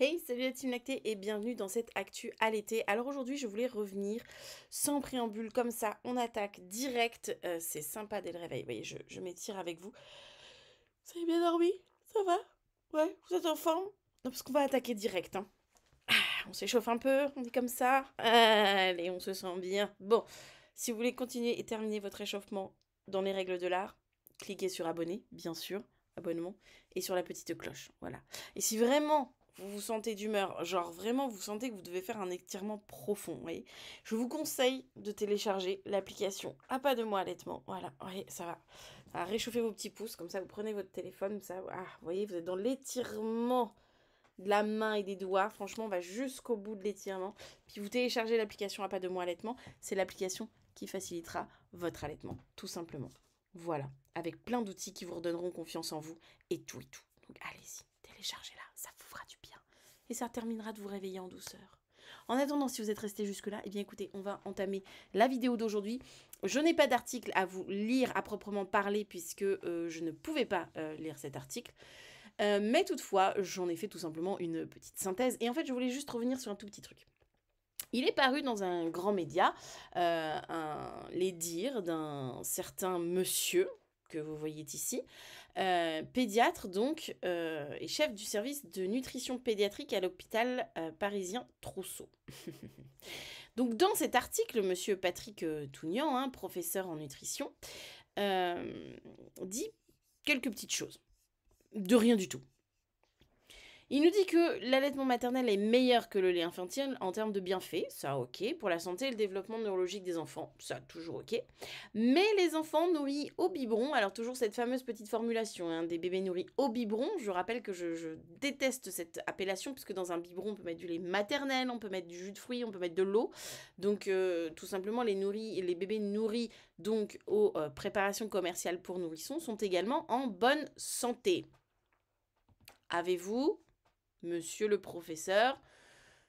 Hey, salut la team lactée et bienvenue dans cette actu à l'été. Alors aujourd'hui, je voulais revenir sans préambule comme ça. On attaque direct. C'est sympa dès le réveil. Vous voyez, je m'étire avec vous. Vous avez bien dormi? Ça va? Ouais, vous êtes en forme? Non, parce qu'on va attaquer direct, hein. On s'échauffe un peu, on dit comme ça. Allez, on se sent bien. Bon, si vous voulez continuer et terminer votre échauffement dans les règles de l'art, cliquez sur abonner, bien sûr, abonnement, et sur la petite cloche. Voilà. Et si vraiment vous vous sentez d'humeur, genre vraiment vous sentez que vous devez faire un étirement profond, vous voyez, je vous conseille de télécharger l'application À pas de moi allaitement. Voilà, oui, ça va. Ça va réchauffer vos petits pouces, comme ça vous prenez votre téléphone, ça, vous voyez, vous êtes dans l'étirement de la main et des doigts. Franchement, on va jusqu'au bout de l'étirement. Puis vous téléchargez l'application À pas de moi allaitement. C'est l'application qui facilitera votre allaitement, tout simplement. Voilà, avec plein d'outils qui vous redonneront confiance en vous et tout et tout. Donc allez-y, téléchargez-la, ça vous fera du bien. Et ça terminera de vous réveiller en douceur. En attendant, si vous êtes resté jusque-là, eh bien écoutez, on va entamer la vidéo d'aujourd'hui. Je n'ai pas d'article à vous lire à proprement parler puisque je ne pouvais pas lire cet article. Mais toutefois, j'en ai fait tout simplement une petite synthèse. Et en fait, je voulais juste revenir sur un tout petit truc. Il est paru dans un grand média les dires d'un certain monsieur que vous voyez ici, pédiatre donc, et chef du service de nutrition pédiatrique à l'hôpital parisien Trousseau. Donc dans cet article, monsieur Patrick Tougnan, hein, professeur en nutrition, dit quelques petites choses. De rien du tout. Il nous dit que l'allaitement maternel est meilleur que le lait infantile en termes de bienfaits, ça ok, pour la santé et le développement neurologique des enfants, ça toujours ok. Mais les enfants nourris au biberon, alors toujours cette fameuse petite formulation, hein, des bébés nourris au biberon, je rappelle que je déteste cette appellation, puisque dans un biberon on peut mettre du lait maternel, on peut mettre du jus de fruits, on peut mettre de l'eau, donc tout simplement les bébés nourris donc aux préparations commerciales pour nourrissons sont également en bonne santé. Avez-vous, monsieur le professeur,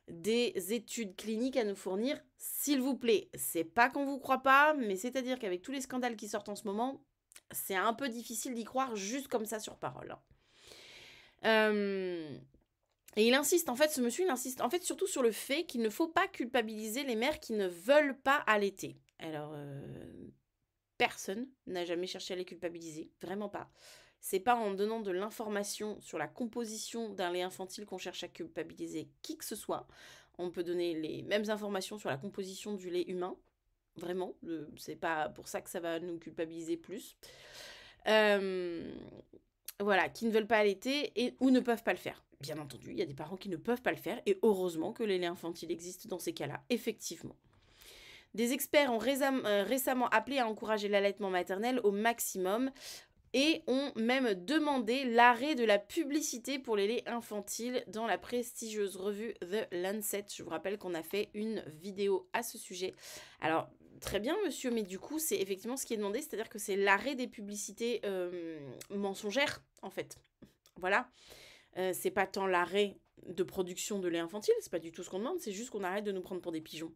des études cliniques à nous fournir, s'il vous plaît? C'est pas qu'on vous croit pas, mais c'est-à-dire qu'avec tous les scandales qui sortent en ce moment, c'est un peu difficile d'y croire juste comme ça sur parole. Et il insiste, en fait, ce monsieur, il insiste en fait surtout sur le fait qu'il ne faut pas culpabiliser les mères qui ne veulent pas allaiter. Alors, personne n'a jamais cherché à les culpabiliser, vraiment pas. C'est pas en donnant de l'information sur la composition d'un lait infantile qu'on cherche à culpabiliser qui que ce soit. On peut donner les mêmes informations sur la composition du lait humain. Vraiment, c'est pas pour ça que ça va nous culpabiliser plus. Voilà, qui ne veulent pas allaiter ou ne peuvent pas le faire. Bien entendu, il y a des parents qui ne peuvent pas le faire, et heureusement que les laits infantiles existent dans ces cas-là, effectivement. Des experts ont récemment appelé à encourager l'allaitement maternel au maximum et ont même demandé l'arrêt de la publicité pour les laits infantiles dans la prestigieuse revue The Lancet. Je vous rappelle qu'on a fait une vidéo à ce sujet. Alors, très bien monsieur, mais du coup, c'est effectivement ce qui est demandé, c'est-à-dire que c'est l'arrêt des publicités mensongères, en fait. Voilà. C'est pas tant l'arrêt de production de lait infantile, c'est pas du tout ce qu'on demande, c'est juste qu'on arrête de nous prendre pour des pigeons.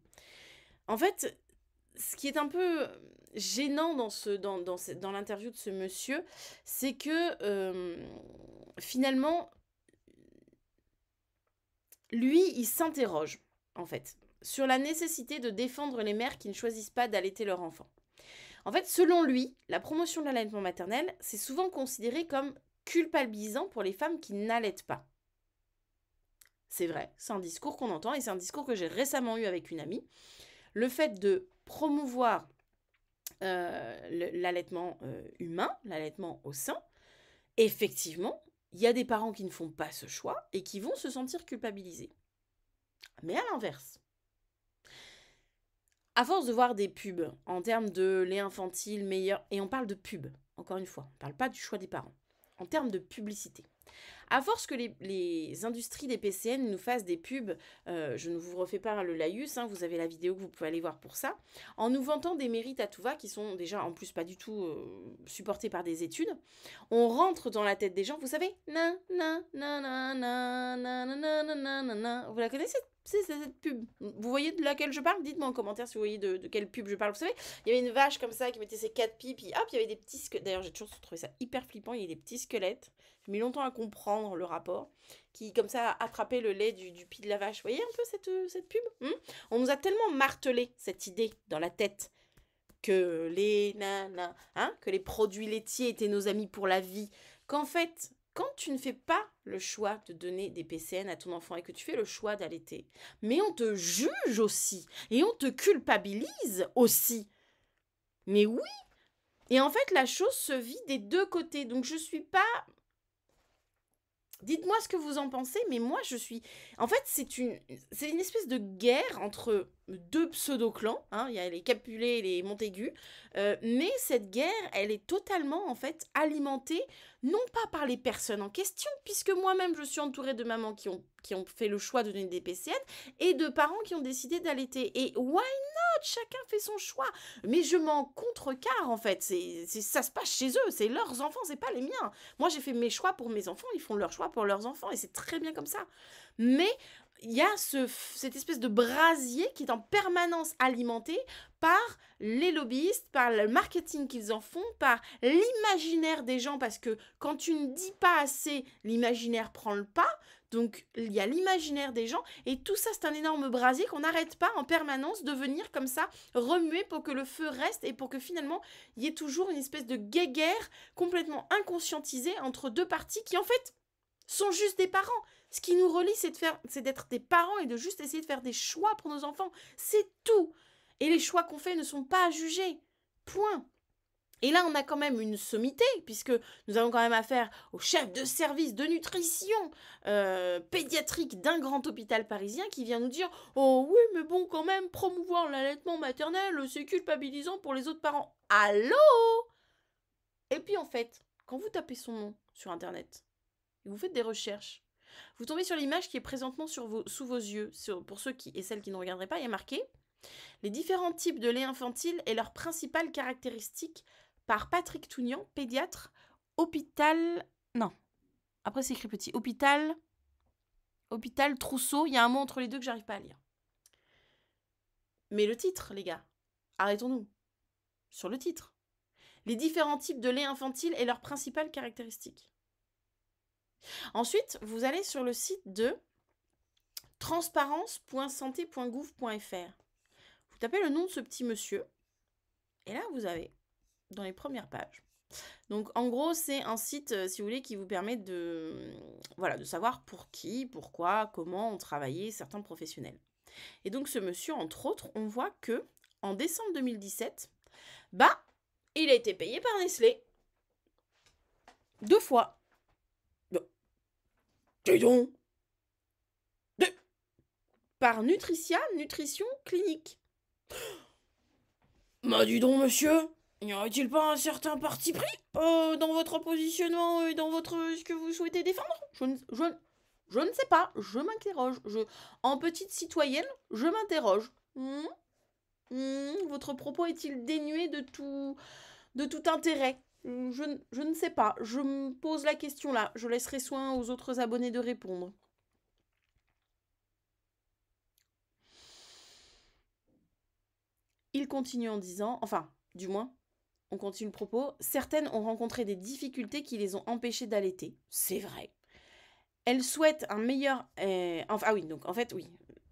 En fait, ce qui est un peu gênant dans l'interview de ce monsieur, c'est que finalement, lui, il s'interroge, en fait, sur la nécessité de défendre les mères qui ne choisissent pas d'allaiter leur enfant. En fait, selon lui, la promotion de l'allaitement maternel, c'est souvent considéré comme culpabilisant pour les femmes qui n'allaitent pas. C'est vrai, c'est un discours qu'on entend et c'est un discours que j'ai récemment eu avec une amie. Le fait de promouvoir l'allaitement humain, l'allaitement au sein, effectivement, il y a des parents qui ne font pas ce choix et qui vont se sentir culpabilisés. Mais à l'inverse, à force de voir des pubs en termes de lait infantile meilleur, et on parle de pub, encore une fois, on ne parle pas du choix des parents, en termes de publicité. À force que les industries des PCN nous fassent des pubs, je ne vous refais pas le laïus, hein, vous avez la vidéo que vous pouvez aller voir pour ça, en nous vantant des mérites à tout va qui sont déjà en plus pas du tout supportés par des études, on rentre dans la tête des gens, vous savez, vous la connaissez? C'est cette pub. Vous voyez de laquelle je parle? Dites-moi en commentaire si vous voyez de quelle pub je parle. Vous savez, il y avait une vache comme ça qui mettait ses 4 pieds, puis hop, il y avait des petits squelettes. D'ailleurs, j'ai toujours trouvé ça hyper flippant. Il y avait des petits squelettes. J'ai mis longtemps à comprendre vendre le rapport, qui comme ça attrapait le lait du pied de la vache. Vous voyez un peu cette pub? On nous a tellement martelé cette idée dans la tête que les nanas, hein, que les produits laitiers étaient nos amis pour la vie, qu'en fait, quand tu ne fais pas le choix de donner des PCN à ton enfant et que tu fais le choix d'allaiter, mais on te juge aussi et on te culpabilise aussi. Mais oui. Et en fait, la chose se vit des deux côtés. Donc, je suis pas... Dites-moi ce que vous en pensez, mais moi, je suis... En fait, c'est une espèce de guerre entre deux pseudo-clans. Hein. Il y a les Capulet et les Montaigu. Mais cette guerre, elle est totalement, en fait, alimentée, non pas par les personnes en question, puisque moi-même, je suis entourée de mamans qui ont fait le choix de donner des PCN et de parents qui ont décidé d'allaiter. Et why not? Chacun fait son choix. Mais je m'en contrecarre, en fait. Ça se passe chez eux. C'est leurs enfants, c'est pas les miens. Moi, j'ai fait mes choix pour mes enfants. Ils font leurs choix pour leurs enfants. Et c'est très bien comme ça. Mais il y a cette espèce de brasier qui est en permanence alimenté par les lobbyistes, par le marketing qu'ils en font, par l'imaginaire des gens, parce que quand tu ne dis pas assez, l'imaginaire prend le pas. Donc, il y a l'imaginaire des gens, et tout ça, c'est un énorme brasier qu'on n'arrête pas en permanence de venir comme ça remuer pour que le feu reste et pour que finalement, il y ait toujours une espèce de guéguerre complètement inconscientisée entre deux parties qui, en fait, sont juste des parents. Ce qui nous relie, c'est d'être des parents et de juste essayer de faire des choix pour nos enfants. C'est tout. Et les choix qu'on fait ne sont pas à juger. Point. Et là, on a quand même une sommité, puisque nous avons quand même affaire au chef de service de nutrition pédiatrique d'un grand hôpital parisien qui vient nous dire « Oh oui, mais bon, quand même, promouvoir l'allaitement maternel, c'est culpabilisant pour les autres parents. » Allô? Et puis en fait, quand vous tapez son nom sur Internet, et vous faites des recherches, vous tombez sur l'image qui est présentement sous vos yeux. Pour ceux et celles qui ne regarderaient pas, il y a marqué « Les différents types de lait infantile et leurs principales caractéristiques » par Patrick Tougnan, pédiatre, hôpital... Non, après c'est écrit petit. Hôpital Trousseau, il y a un mot entre les deux que j'arrive pas à lire. Mais le titre, les gars, arrêtons-nous. Sur le titre. Les différents types de lait infantile et leurs principales caractéristiques. Ensuite, vous allez sur le site de transparence.santé.gouv.fr. Vous tapez le nom de ce petit monsieur. Et là, vous avez, dans les premières pages, donc en gros, c'est un site, si vous voulez, qui vous permet de savoir pour qui, pourquoi, comment ont travaillé certains professionnels. Et donc ce monsieur, entre autres, on voit que en décembre 2017, il a été payé par Nestlé. 2 fois. Dis donc. Par Nutrition Clinique. Dis donc, monsieur, n'y aurait-il pas un certain parti pris dans votre positionnement et dans ce que vous souhaitez défendre? Je ne sais pas, je m'interroge. En petite citoyenne, je m'interroge. Votre propos est-il dénué de tout intérêt? Je ne sais pas, je me pose la question là. Je laisserai soin aux autres abonnés de répondre. Il continue en disant, enfin, du moins, on continue le propos, certaines ont rencontré des difficultés qui les ont empêchées d'allaiter. C'est vrai. Elles souhaitent un meilleur...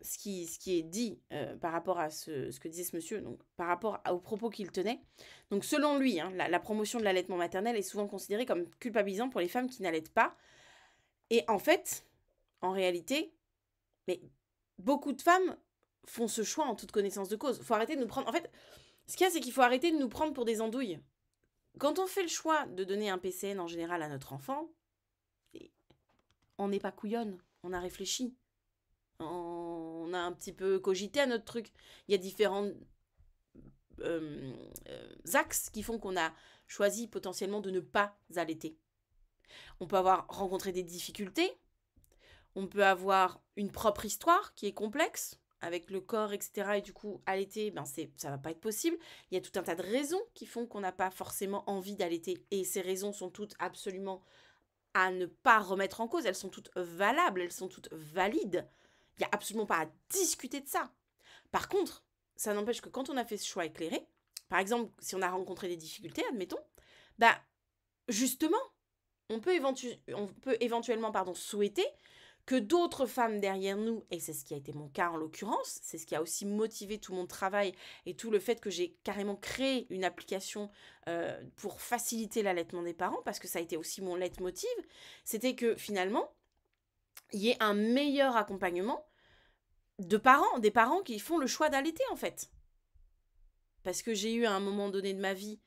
ce qui est dit par rapport à ce que disait ce monsieur, donc par rapport aux propos qu'il tenait. Donc selon lui, la promotion de l'allaitement maternel est souvent considérée comme culpabilisant pour les femmes qui n'allaitent pas. Et en fait, en réalité, mais beaucoup de femmes font ce choix en toute connaissance de cause. Faut arrêter de nous prendre... En fait, ce qu'il y a, c'est qu'il faut arrêter de nous prendre pour des andouilles. Quand on fait le choix de donner un PCN en général à notre enfant, on n'est pas couillonne, on a réfléchi. On a un petit peu cogité à notre truc. Il y a différents axes qui font qu'on a choisi potentiellement de ne pas allaiter. On peut avoir rencontré des difficultés. On peut avoir une propre histoire qui est complexe, avec le corps, etc. Et du coup, allaiter, ça va pas être possible. Il y a tout un tas de raisons qui font qu'on n'a pas forcément envie d'allaiter. Et ces raisons sont toutes absolument à ne pas remettre en cause. Elles sont toutes valables, elles sont toutes valides. Il n'y a absolument pas à discuter de ça. Par contre, ça n'empêche que quand on a fait ce choix éclairé, par exemple, si on a rencontré des difficultés, admettons, justement, on peut éventuellement souhaiter que d'autres femmes derrière nous, et c'est ce qui a été mon cas en l'occurrence, c'est ce qui a aussi motivé tout mon travail et tout le fait que j'ai carrément créé une application pour faciliter l'allaitement des parents, parce que ça a été aussi mon leitmotiv, c'était que finalement, il y ait un meilleur accompagnement des parents qui font le choix d'allaiter en fait. Parce que j'ai eu à un moment donné de ma vie,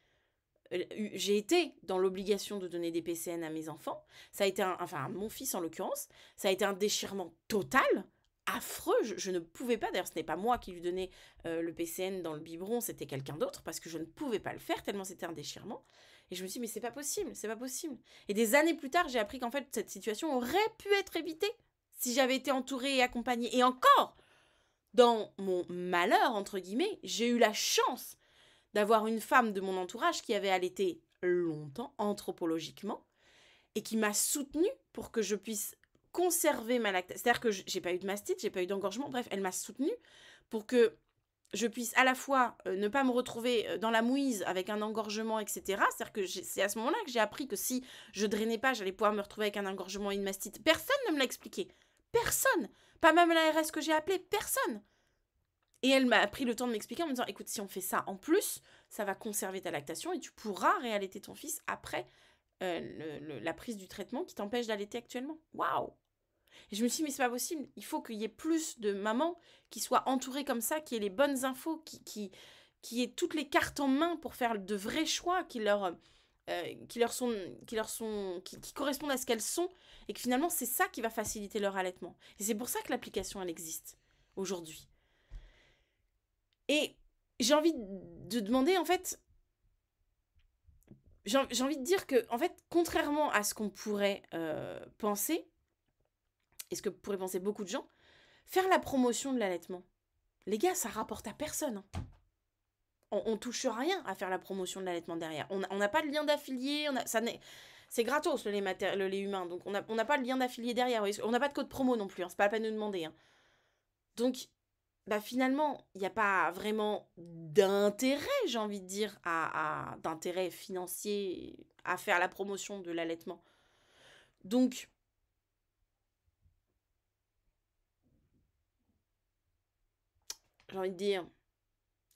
j'ai été dans l'obligation de donner des PCN à mes enfants. Ça a été à mon fils en l'occurrence, ça a été un déchirement total, affreux. Je ne pouvais pas, d'ailleurs ce n'est pas moi qui lui donnais le PCN dans le biberon, c'était quelqu'un d'autre, parce que je ne pouvais pas le faire tellement c'était un déchirement. Et je me suis dit, mais c'est pas possible, c'est pas possible. Et des années plus tard, j'ai appris qu'en fait, cette situation aurait pu être évitée si j'avais été entourée et accompagnée. Et encore, dans mon malheur, entre guillemets, j'ai eu la chance d'avoir une femme de mon entourage qui avait allaité longtemps, anthropologiquement, et qui m'a soutenue pour que je puisse conserver ma lactation. C'est-à-dire que j'ai pas eu de mastite, j'ai pas eu d'engorgement, bref, elle m'a soutenue pour que je puisse à la fois ne pas me retrouver dans la mouise avec un engorgement, etc. C'est-à-dire que c'est à ce moment-là que j'ai appris que si je drainais pas, j'allais pouvoir me retrouver avec un engorgement et une mastite. Personne ne me l'a expliqué. Personne. Pas même l'ARS que j'ai appelé. Personne. Et elle m'a pris le temps de m'expliquer en me disant, écoute, si on fait ça en plus, ça va conserver ta lactation et tu pourras réallaiter ton fils après la prise du traitement qui t'empêche d'allaiter actuellement. Waouh! Et je me suis dit, mais c'est pas possible. Il faut qu'il y ait plus de mamans qui soient entourées comme ça, qui aient les bonnes infos, qui aient toutes les cartes en main pour faire de vrais choix qui correspondent à ce qu'elles sont. Et que finalement, c'est ça qui va faciliter leur allaitement. Et c'est pour ça que l'application, elle existe aujourd'hui. Et j'ai envie de demander, en fait, j'ai envie de dire que, en fait, contrairement à ce qu'on pourrait penser, et ce que pourraient penser beaucoup de gens, faire la promotion de l'allaitement, les gars, ça rapporte à personne. Hein. On touche rien à faire la promotion de l'allaitement derrière. On n'a pas de lien d'affilié, c'est gratos le lait humain, donc on n'a pas de lien d'affilié derrière. On n'a pas de code promo non plus, hein, c'est pas la peine de demander. Hein. Donc, finalement, il n'y a pas vraiment d'intérêt, j'ai envie de dire, d'intérêt financier à faire la promotion de l'allaitement. Donc, j'ai envie de dire,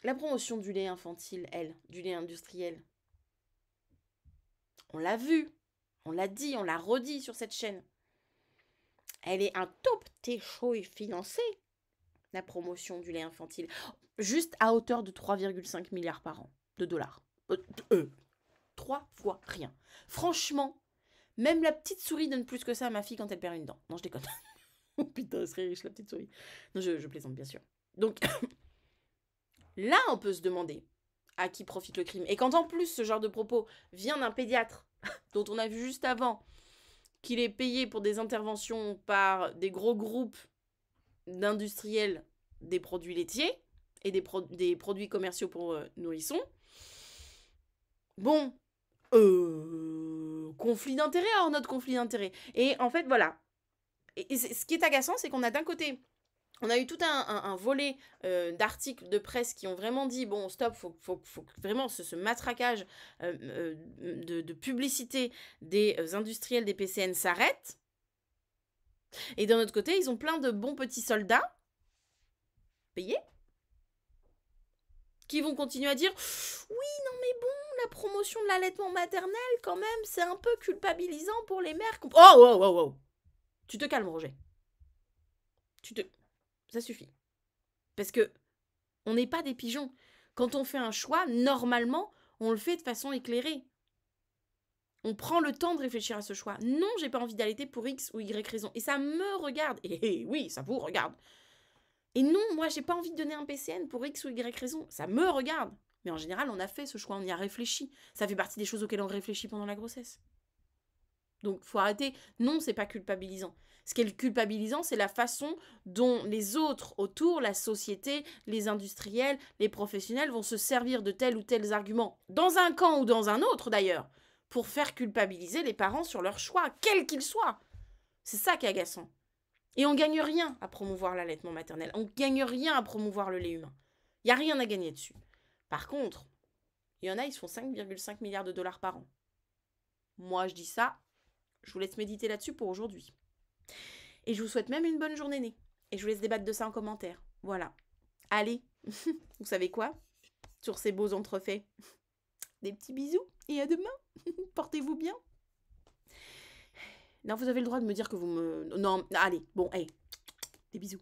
la promotion du lait infantile, du lait industriel, on l'a vu, on l'a dit, on l'a redit sur cette chaîne. Elle est un tout petit chouille financée, la promotion du lait infantile, juste à hauteur de 3,5 milliards par an de dollars. 3 fois rien. Franchement, même la petite souris donne plus que ça à ma fille quand elle perd une dent. Non, je déconne. Oh putain, elle serait riche, la petite souris. Non, je plaisante, bien sûr. Donc, là, on peut se demander à qui profite le crime. Et quand en plus, ce genre de propos vient d'un pédiatre, dont on a vu juste avant qu'il est payé pour des interventions par des gros groupes d'industriels des produits laitiers et des produits commerciaux pour nourrissons, bon, conflit d'intérêt, alors notre conflit d'intérêt. Et en fait, voilà. Et ce qui est agaçant, c'est qu'on a d'un côté, on a eu tout un volet d'articles de presse qui ont vraiment dit, bon, stop, faut vraiment ce matraquage de publicité des industriels des PCN s'arrête. Et d'un autre côté, ils ont plein de bons petits soldats payés qui vont continuer à dire, oui, non mais bon, la promotion de l'allaitement maternel, quand même, c'est un peu culpabilisant pour les mères. Oh. Tu te calmes, Roger. Ça suffit. Parce que on n'est pas des pigeons. Quand on fait un choix, normalement, on le fait de façon éclairée. On prend le temps de réfléchir à ce choix. Non, j'ai pas envie d'allaiter pour X ou Y raison. Et ça me regarde. Et oui, ça vous regarde. Et non, moi, j'ai pas envie de donner un PCN pour X ou Y raison. Ça me regarde. Mais en général, on a fait ce choix, on y a réfléchi. Ça fait partie des choses auxquelles on réfléchit pendant la grossesse. Donc, faut arrêter. Non, c'est pas culpabilisant. Ce qui est culpabilisant, c'est la façon dont les autres autour, la société, les industriels, les professionnels vont se servir de tels ou tels arguments, dans un camp ou dans un autre d'ailleurs, pour faire culpabiliser les parents sur leur choix, quel qu'il soit. C'est ça qui est agaçant. Et on gagne rien à promouvoir l'allaitement maternel. On gagne rien à promouvoir le lait humain. Il n'y a rien à gagner dessus. Par contre, il y en a, ils se font 5,5 milliards de dollars par an. Moi, je dis ça, Je vous laisse méditer là-dessus pour aujourd'hui. Et je vous souhaite même une bonne journée née. Et je vous laisse débattre de ça en commentaire. Voilà. Allez, vous savez quoi? Sur ces beaux entrefaits, des petits bisous et à demain. Portez-vous bien. Non, vous avez le droit de me dire que vous me... Non, allez, bon, hey, des bisous.